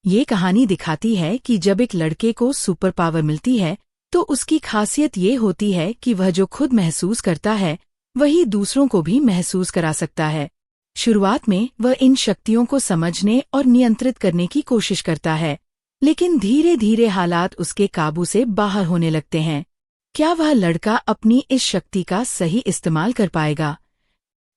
ये कहानी दिखाती है कि जब एक लड़के को सुपर पावर मिलती है तो उसकी खासियत ये होती है कि वह जो खुद महसूस करता है वही दूसरों को भी महसूस करा सकता है। शुरुआत में वह इन शक्तियों को समझने और नियंत्रित करने की कोशिश करता है, लेकिन धीरे धीरे हालात उसके काबू से बाहर होने लगते हैं। क्या वह लड़का अपनी इस शक्ति का सही इस्तेमाल कर पाएगा?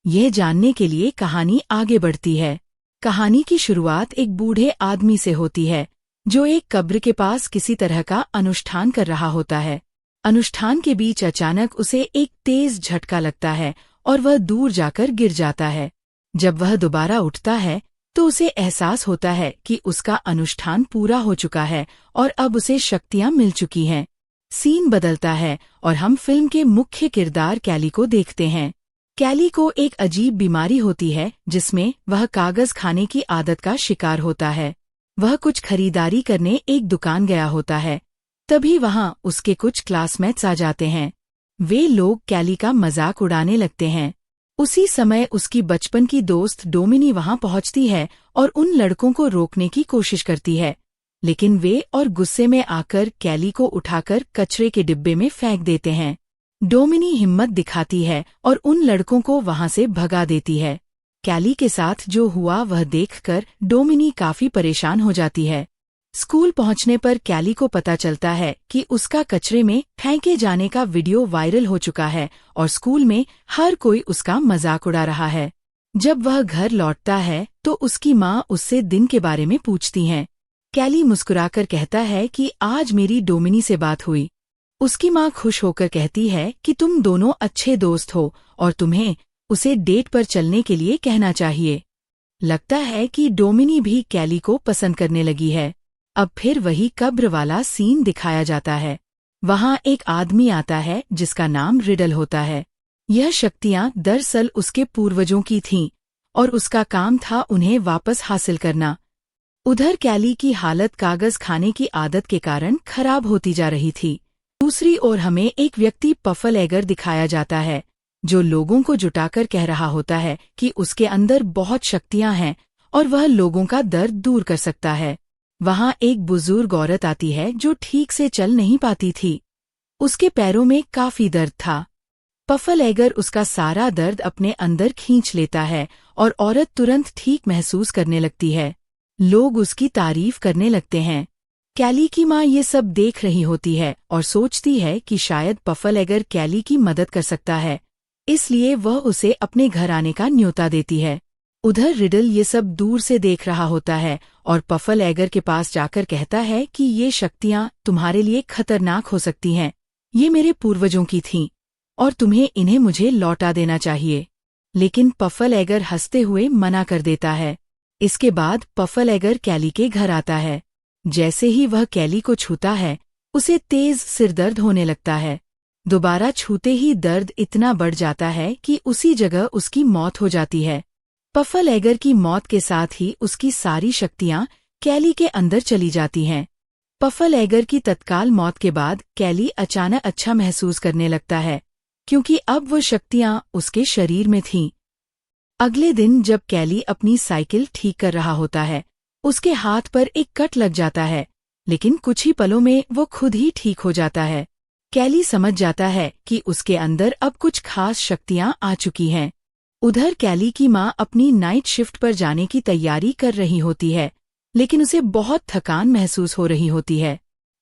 यह जानने के लिए कहानी आगे बढ़ती है। कहानी की शुरुआत एक बूढ़े आदमी से होती है जो एक कब्र के पास किसी तरह का अनुष्ठान कर रहा होता है। अनुष्ठान के बीच अचानक उसे एक तेज झटका लगता है और वह दूर जाकर गिर जाता है। जब वह दोबारा उठता है तो उसे एहसास होता है कि उसका अनुष्ठान पूरा हो चुका है और अब उसे शक्तियां मिल चुकी हैं। सीन बदलता है और हम फिल्म के मुख्य किरदार कैली को देखते हैं। कैली को एक अजीब बीमारी होती है जिसमें वह कागज खाने की आदत का शिकार होता है। वह कुछ खरीदारी करने एक दुकान गया होता है, तभी वहां उसके कुछ क्लासमेट्स आ जाते हैं। वे लोग कैली का मजाक उड़ाने लगते हैं। उसी समय उसकी बचपन की दोस्त डोमिनी वहां पहुंचती है और उन लड़कों को रोकने की कोशिश करती है, लेकिन वे और गुस्से में आकर कैली को उठाकर कचरे के डिब्बे में फेंक देते हैं। डोमिनी हिम्मत दिखाती है और उन लड़कों को वहां से भगा देती है। कैली के साथ जो हुआ वह देखकर डोमिनी काफी परेशान हो जाती है। स्कूल पहुंचने पर कैली को पता चलता है कि उसका कचरे में फेंके जाने का वीडियो वायरल हो चुका है और स्कूल में हर कोई उसका मजाक उड़ा रहा है। जब वह घर लौटता है तो उसकी माँ उससे दिन के बारे में पूछती हैं। कैली मुस्कुराकर कहता है कि आज मेरी डोमिनी से बात हुई। उसकी माँ खुश होकर कहती है कि तुम दोनों अच्छे दोस्त हो और तुम्हें उसे डेट पर चलने के लिए कहना चाहिए। लगता है कि डोमिनी भी कैली को पसंद करने लगी है। अब फिर वही कब्र वाला सीन दिखाया जाता है। वहां एक आदमी आता है जिसका नाम रिडल होता है। यह शक्तियां दरअसल उसके पूर्वजों की थीं और उसका काम था उन्हें वापस हासिल करना। उधर कैली की हालत कागज खाने की आदत के कारण खराब होती जा रही थी। दूसरी ओर हमें एक व्यक्ति पफल एगर दिखाया जाता है जो लोगों को जुटाकर कह रहा होता है कि उसके अंदर बहुत शक्तियां हैं और वह लोगों का दर्द दूर कर सकता है। वहां एक बुजुर्ग औरत आती है जो ठीक से चल नहीं पाती थी। उसके पैरों में काफी दर्द था। पफल एगर उसका सारा दर्द अपने अंदर खींच लेता है और औरत तुरंत ठीक महसूस करने लगती है। लोग उसकी तारीफ करने लगते हैं। कैली की माँ ये सब देख रही होती है और सोचती है कि शायद पफल एगर कैली की मदद कर सकता है, इसलिए वह उसे अपने घर आने का न्योता देती है। उधर रिडल ये सब दूर से देख रहा होता है और पफल एगर के पास जाकर कहता है कि ये शक्तियां तुम्हारे लिए खतरनाक हो सकती हैं। ये मेरे पूर्वजों की थीं और तुम्हें इन्हें मुझे लौटा देना चाहिए। लेकिन पफल एगर हंसते हुए मना कर देता है। इसके बाद पफल एगर कैली के घर आता है। जैसे ही वह कैली को छूता है उसे तेज सिरदर्द होने लगता है। दोबारा छूते ही दर्द इतना बढ़ जाता है कि उसी जगह उसकी मौत हो जाती है। पफल एगर की मौत के साथ ही उसकी सारी शक्तियां कैली के अंदर चली जाती हैं। पफल एगर की तत्काल मौत के बाद कैली अचानक अच्छा महसूस करने लगता है क्योंकि अब वो शक्तियां उसके शरीर में थीं। अगले दिन जब कैली अपनी साइकिल ठीक कर रहा होता है उसके हाथ पर एक कट लग जाता है, लेकिन कुछ ही पलों में वो खुद ही ठीक हो जाता है। कैली समझ जाता है कि उसके अंदर अब कुछ खास शक्तियां आ चुकी हैं। उधर कैली की माँ अपनी नाइट शिफ्ट पर जाने की तैयारी कर रही होती है, लेकिन उसे बहुत थकान महसूस हो रही होती है।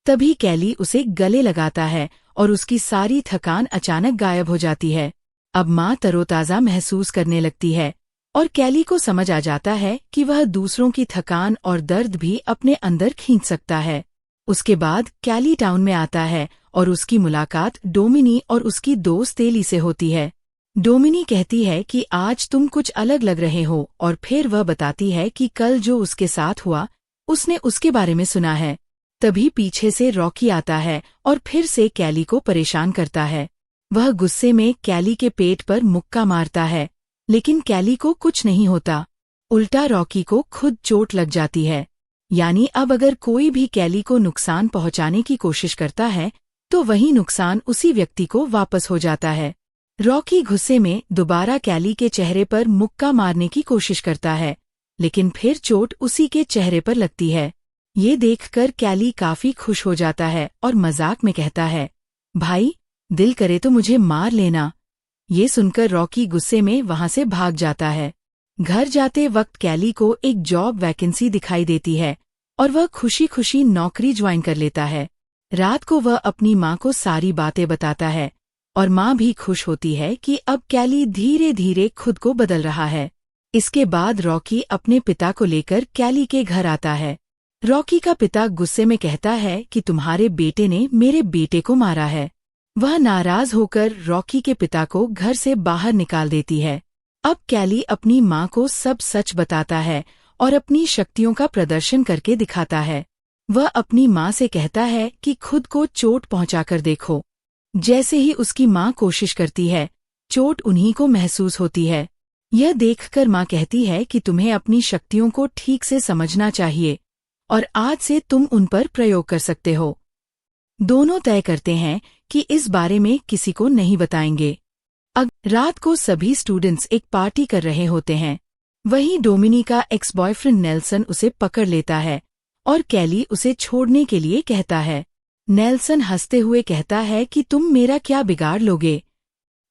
तभी कैली उसे गले लगाता है और उसकी सारी थकान अचानक गायब हो जाती है। अब माँ तरोताज़ा महसूस करने लगती है और कैली को समझ आ जाता है कि वह दूसरों की थकान और दर्द भी अपने अंदर खींच सकता है। उसके बाद कैली टाउन में आता है और उसकी मुलाकात डोमिनी और उसकी दोस्त एली से होती है। डोमिनी कहती है कि आज तुम कुछ अलग लग रहे हो और फिर वह बताती है कि कल जो उसके साथ हुआ उसने उसके बारे में सुना है। तभी पीछे से रॉकी आता है और फिर से कैली को परेशान करता है। वह गुस्से में कैली के पेट पर मुक्का मारता है, लेकिन कैली को कुछ नहीं होता। उल्टा रॉकी को खुद चोट लग जाती है। यानी अब अगर कोई भी कैली को नुकसान पहुंचाने की कोशिश करता है तो वही नुकसान उसी व्यक्ति को वापस हो जाता है। रॉकी गुस्से में दोबारा कैली के चेहरे पर मुक्का मारने की कोशिश करता है, लेकिन फिर चोट उसी के चेहरे पर लगती है। ये देखकर कैली काफी खुश हो जाता है और मजाक में कहता है, भाई, दिल करे तो मुझे मार लेना। ये सुनकर रॉकी गुस्से में वहां से भाग जाता है। घर जाते वक्त कैली को एक जॉब वैकेंसी दिखाई देती है और वह खुशी खुशी नौकरी ज्वाइन कर लेता है। रात को वह अपनी माँ को सारी बातें बताता है और माँ भी खुश होती है कि अब कैली धीरे धीरे खुद को बदल रहा है। इसके बाद रॉकी अपने पिता को लेकर कैली के घर आता है। रॉकी का पिता गुस्से में कहता है कि तुम्हारे बेटे ने मेरे बेटे को मारा है। वह नाराज होकर रॉकी के पिता को घर से बाहर निकाल देती है। अब कैली अपनी माँ को सब सच बताता है और अपनी शक्तियों का प्रदर्शन करके दिखाता है। वह अपनी माँ से कहता है कि खुद को चोट पहुंचाकर देखो। जैसे ही उसकी माँ कोशिश करती है, चोट उन्हीं को महसूस होती है। यह देखकर माँ कहती है कि तुम्हें अपनी शक्तियों को ठीक से समझना चाहिए और आज से तुम उन पर प्रयोग कर सकते हो। दोनों तय करते हैं कि इस बारे में किसी को नहीं बताएंगे। रात को सभी स्टूडेंट्स एक पार्टी कर रहे होते हैं। वहीं डोमिनी का एक्स बॉयफ्रेंड नेल्सन उसे पकड़ लेता है और कैली उसे छोड़ने के लिए कहता है। नेल्सन हंसते हुए कहता है कि तुम मेरा क्या बिगाड़ लोगे।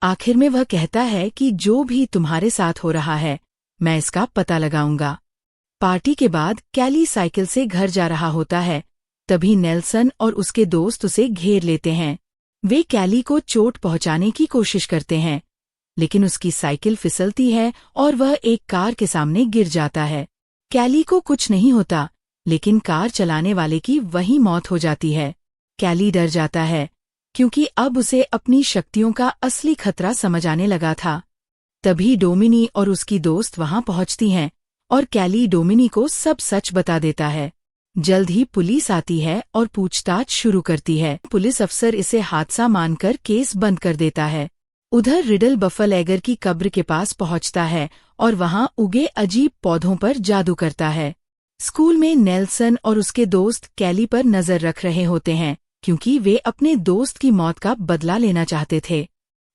आखिर में वह कहता है कि जो भी तुम्हारे साथ हो रहा है, मैं इसका पता लगाऊंगा। पार्टी के बाद कैली साइकिल से घर जा रहा होता है। तभी नेल्सन और उसके दोस्त उसे घेर लेते हैं। वे कैली को चोट पहुंचाने की कोशिश करते हैं, लेकिन उसकी साइकिल फिसलती है और वह एक कार के सामने गिर जाता है। कैली को कुछ नहीं होता, लेकिन कार चलाने वाले की वहीं मौत हो जाती है। कैली डर जाता है, क्योंकि अब उसे अपनी शक्तियों का असली खतरा समझ आने लगा था। तभी डोमिनी और उसकी दोस्त वहां पहुंचती हैं और कैली डोमिनी को सब सच बता देता है। जल्द ही पुलिस आती है और पूछताछ शुरू करती है। पुलिस अफसर इसे हादसा मानकर केस बंद कर देता है। उधर रिडल बफल एगर की कब्र के पास पहुंचता है और वहां उगे अजीब पौधों पर जादू करता है। स्कूल में नेल्सन और उसके दोस्त कैली पर नजर रख रहे होते हैं, क्योंकि वे अपने दोस्त की मौत का बदला लेना चाहते थे।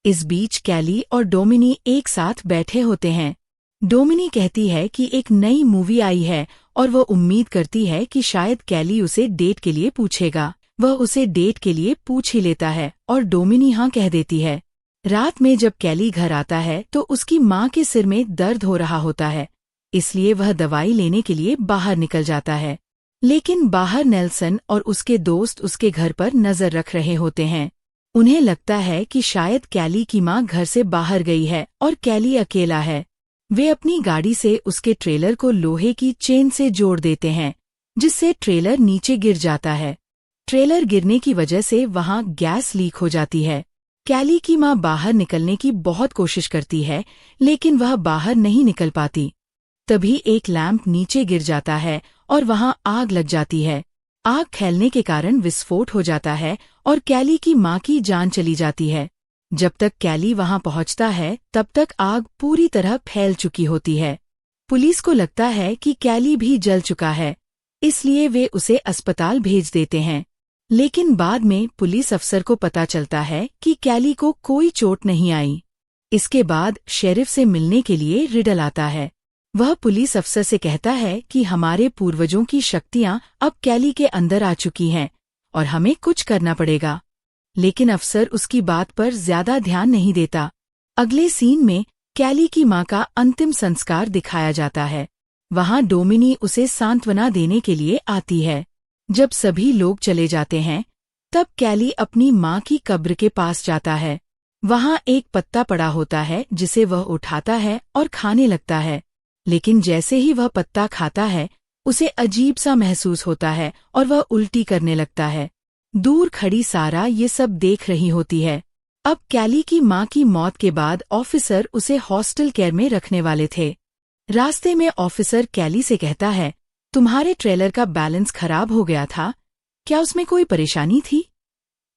इस बीच कैली और डोमिनी एक साथ बैठे होते हैं। डोमिनी कहती है कि एक नई मूवी आई है और वह उम्मीद करती है कि शायद कैली उसे डेट के लिए पूछेगा। वह उसे डेट के लिए पूछ ही लेता है और डोमिनी हाँ कह देती है। रात में जब कैली घर आता है तो उसकी माँ के सिर में दर्द हो रहा होता है, इसलिए वह दवाई लेने के लिए बाहर निकल जाता है। लेकिन बाहर नेल्सन और उसके दोस्त उसके घर पर नजर रख रहे होते हैं। उन्हें लगता है कि शायद कैली की माँ घर से बाहर गई है और कैली अकेला है। वे अपनी गाड़ी से उसके ट्रेलर को लोहे की चेन से जोड़ देते हैं, जिससे ट्रेलर नीचे गिर जाता है। ट्रेलर गिरने की वजह से वहां गैस लीक हो जाती है। कैली की माँ बाहर निकलने की बहुत कोशिश करती है, लेकिन वह बाहर नहीं निकल पाती। तभी एक लैंप नीचे गिर जाता है और वहां आग लग जाती है। आग फैलने के कारण विस्फोट हो जाता है और कैली की माँ की जान चली जाती है। जब तक कैली वहां पहुंचता है, तब तक आग पूरी तरह फैल चुकी होती है। पुलिस को लगता है कि कैली भी जल चुका है, इसलिए वे उसे अस्पताल भेज देते हैं। लेकिन बाद में पुलिस अफसर को पता चलता है कि कैली को कोई चोट नहीं आई। इसके बाद शेरिफ से मिलने के लिए रिडल आता है। वह पुलिस अफसर से कहता है कि हमारे पूर्वजों की शक्तियां अब कैली के अंदर आ चुकी हैं और हमें कुछ करना पड़ेगा। लेकिन अफसर उसकी बात पर ज्यादा ध्यान नहीं देता। अगले सीन में कैली की माँ का अंतिम संस्कार दिखाया जाता है। वहां डोमिनी उसे सांत्वना देने के लिए आती है। जब सभी लोग चले जाते हैं, तब कैली अपनी माँ की कब्र के पास जाता है। वहां एक पत्ता पड़ा होता है, जिसे वह उठाता है और खाने लगता है। लेकिन जैसे ही वह पत्ता खाता है, उसे अजीब सा महसूस होता है और वह उल्टी करने लगता है। दूर खड़ी सारा ये सब देख रही होती है। अब कैली की माँ की मौत के बाद ऑफिसर उसे हॉस्टल केयर में रखने वाले थे। रास्ते में ऑफिसर कैली से कहता है, तुम्हारे ट्रेलर का बैलेंस खराब हो गया था, क्या उसमें कोई परेशानी थी?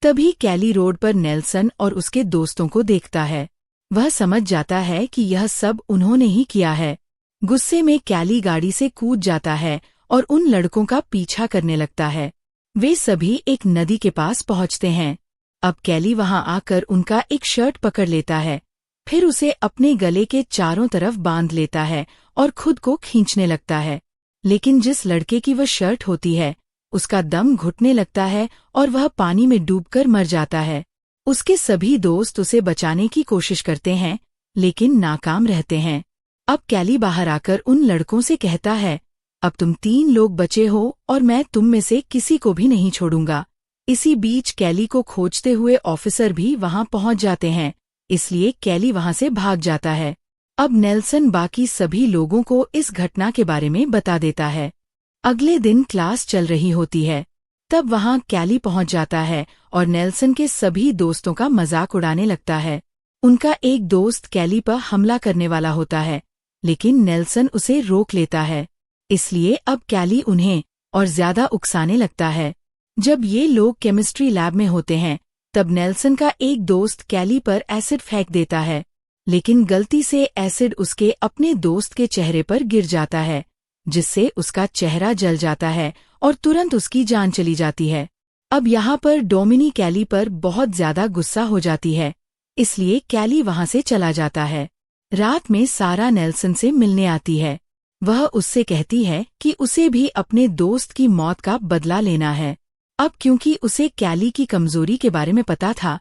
तभी कैली रोड पर नेल्सन और उसके दोस्तों को देखता है। वह समझ जाता है कि यह सब उन्होंने ही किया है। गुस्से में कैली गाड़ी से कूद जाता है और उन लड़कों का पीछा करने लगता है। वे सभी एक नदी के पास पहुंचते हैं। अब कैली वहां आकर उनका एक शर्ट पकड़ लेता है, फिर उसे अपने गले के चारों तरफ बांध लेता है और खुद को खींचने लगता है। लेकिन जिस लड़के की वह शर्ट होती है उसका दम घुटने लगता है और वह पानी में डूबकर मर जाता है। उसके सभी दोस्त उसे बचाने की कोशिश करते हैं लेकिन नाकाम रहते हैं। अब कैली बाहर आकर उन लड़कों से कहता है, अब तुम 3 लोग बचे हो और मैं तुम में से किसी को भी नहीं छोड़ूंगा। इसी बीच कैली को खोजते हुए ऑफिसर भी वहां पहुंच जाते हैं, इसलिए कैली वहां से भाग जाता है। अब नेल्सन बाकी सभी लोगों को इस घटना के बारे में बता देता है। अगले दिन क्लास चल रही होती है, तब वहां कैली पहुंच जाता है और नेल्सन के सभी दोस्तों का मजाक उड़ाने लगता है। उनका एक दोस्त कैली पर हमला करने वाला होता है, लेकिन नेल्सन उसे रोक लेता है। इसलिए अब कैली उन्हें और ज्यादा उकसाने लगता है। जब ये लोग केमिस्ट्री लैब में होते हैं, तब नेल्सन का एक दोस्त कैली पर एसिड फेंक देता है, लेकिन गलती से एसिड उसके अपने दोस्त के चेहरे पर गिर जाता है, जिससे उसका चेहरा जल जाता है और तुरंत उसकी जान चली जाती है। अब यहाँ पर डोमिनी कैली पर बहुत ज्यादा गुस्सा हो जाती है, इसलिए कैली वहां से चला जाता है। रात में सारा नेल्सन से मिलने आती है। वह उससे कहती है कि उसे भी अपने दोस्त की मौत का बदला लेना है। अब क्योंकि उसे कैली की कमजोरी के बारे में पता था,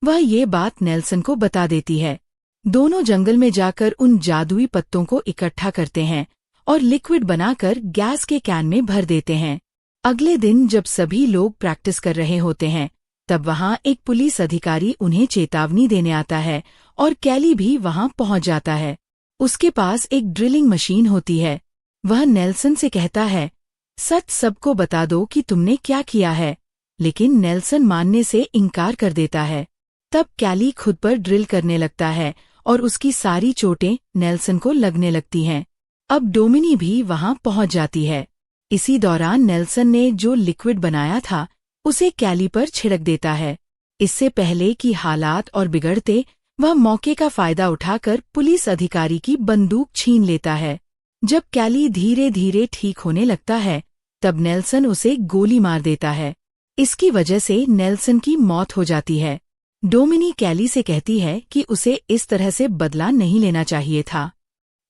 वह ये बात नेल्सन को बता देती है। दोनों जंगल में जाकर उन जादुई पत्तों को इकट्ठा करते हैं और लिक्विड बनाकर गैस के कैन में भर देते हैं। अगले दिन जब सभी लोग प्रैक्टिस कर रहे होते हैं, तब वहां एक पुलिस अधिकारी उन्हें चेतावनी देने आता है और कैली भी वहां पहुंच जाता है। उसके पास एक ड्रिलिंग मशीन होती है। वह नेल्सन से कहता है, सच सबको बता दो कि तुमने क्या किया है, लेकिन नेल्सन मानने से इनकार कर देता है। तब कैली खुद पर ड्रिल करने लगता है और उसकी सारी चोटें नेल्सन को लगने लगती हैं। अब डोमिनी भी वहां पहुंच जाती है। इसी दौरान नेल्सन ने जो लिक्विड बनाया था उसे कैली पर छिड़क देता है। इससे पहले कि हालात और बिगड़ते, वह मौके का फायदा उठाकर पुलिस अधिकारी की बंदूक छीन लेता है। जब कैली धीरे धीरे ठीक होने लगता है, तब नेल्सन उसे गोली मार देता है। इसकी वजह से नेल्सन की मौत हो जाती है। डोमिनी कैली से कहती है कि उसे इस तरह से बदला नहीं लेना चाहिए था।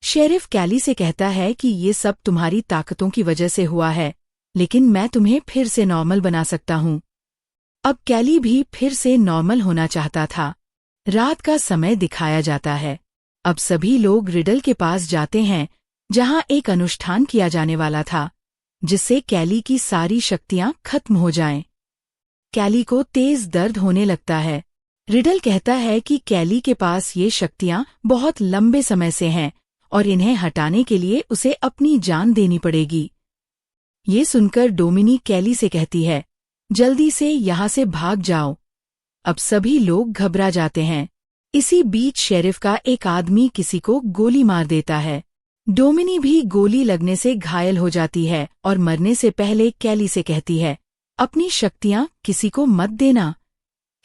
शेरिफ कैली से कहता है कि ये सब तुम्हारी ताकतों की वजह से हुआ है, लेकिन मैं तुम्हें फिर से नॉर्मल बना सकता हूँ। अब कैली भी फिर से नॉर्मल होना चाहता था। रात का समय दिखाया जाता है। अब सभी लोग रिडल के पास जाते हैं, जहां एक अनुष्ठान किया जाने वाला था, जिससे कैली की सारी शक्तियां खत्म हो जाएं। कैली को तेज दर्द होने लगता है। रिडल कहता है कि कैली के पास ये शक्तियां बहुत लंबे समय से हैं और इन्हें हटाने के लिए उसे अपनी जान देनी पड़ेगी। ये सुनकर डोमिनी कैली से कहती है, जल्दी से यहाँ से भाग जाओ। अब सभी लोग घबरा जाते हैं। इसी बीच शेरिफ का एक आदमी किसी को गोली मार देता है। डोमिनी भी गोली लगने से घायल हो जाती है और मरने से पहले कैली से कहती है, अपनी शक्तियां किसी को मत देना।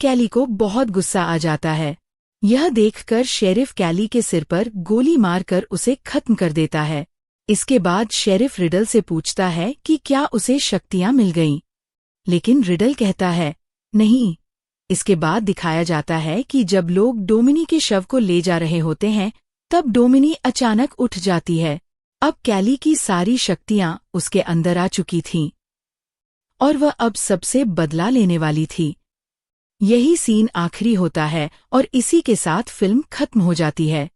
कैली को बहुत गुस्सा आ जाता है। यह देखकर शेरिफ कैली के सिर पर गोली मारकर उसे खत्म कर देता है। इसके बाद शेरिफ रिडल से पूछता है कि क्या उसे शक्तियां मिल गईं, लेकिन रिडल कहता है, नहीं। इसके बाद दिखाया जाता है कि जब लोग डोमिनी के शव को ले जा रहे होते हैं, तब डोमिनी अचानक उठ जाती है। अब कैली की सारी शक्तियां उसके अंदर आ चुकी थीं और वह अब सबसे बदला लेने वाली थी। यही सीन आखिरी होता है और इसी के साथ फिल्म खत्म हो जाती है।